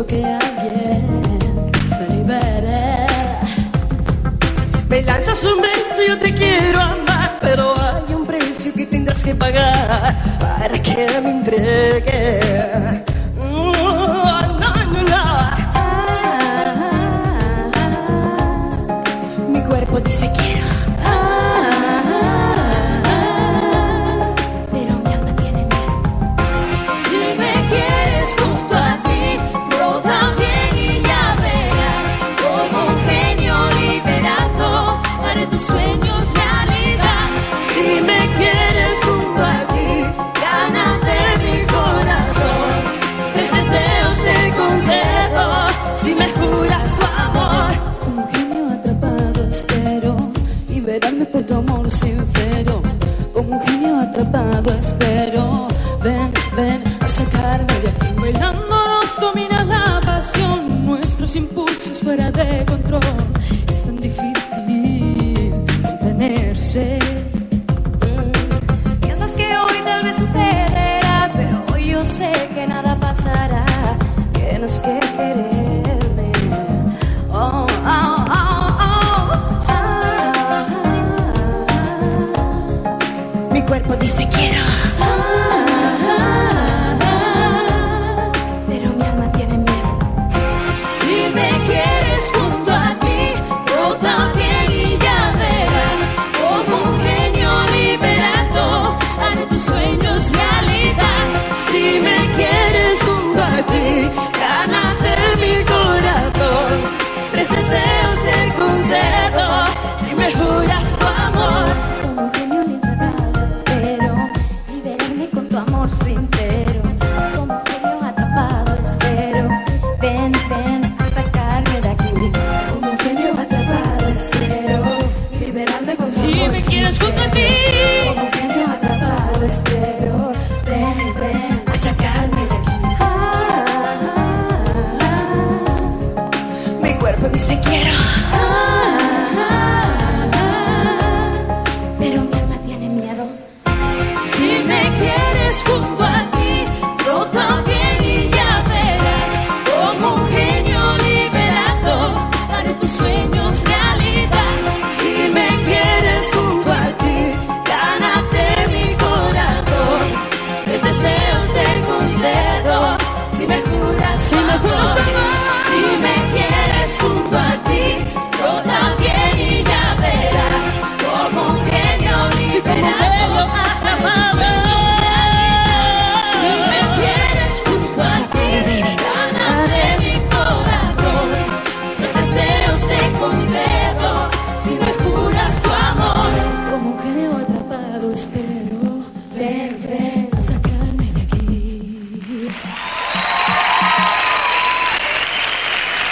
que alguien me libere. Me lanzas un beso y yo te quiero amar, pero hay un precio que tendrás que pagar para que me entregue. No, no, no. Mi cuerpo dice quiero. Por tu amor sincero, como un genio atrapado espero. Ven, ven a sacarme de aquí. Bailando nos domina la pasión, nuestros impulsos fuera de control. Es tan difícil contenerse. Piensas que hoy tal vez sucederá, pero hoy yo sé que nada pasará. Tienes que quererme. Oh, oh, oh. Mi cuerpo dice quiero. Pero mi alma tiene miedo. Si me quieres junto a ti, yo también y ya verás. Como un genio liberado, haré tus sueños realidad. Si me quieres junto a ti, gánate mi corazón. Tres deseos te concedo, si me juras tu amor. Como un genio liberado espero liberarme con tu amor sincero. Como un genio atrapado espero. Ven, ven a sacarme de aquí. Como un genio atrapado espero liberarme con tu amor sincero. Si me quieres junto a ti. Como un genio atrapado espero. Ven, ven a sacarme de aquí. Mi cuerpo dice quiero. Pero mi alma tiene miedo. Si me quieres junto a ti, yo también y ya verás. Como un genio liberado, haré tus sueños realidad. Si me quieres junto a ti, gánate mi corazón. Tres deseos te concedo, si me juras tu amor. Si me quieres junto a ti, yo también y ya verás. Como un genio liberado, atrapado. Si me quieres junto a ti, gánate mi corazón. Los deseos te concedo, si me juras tu amor. Como un genio atrapado espero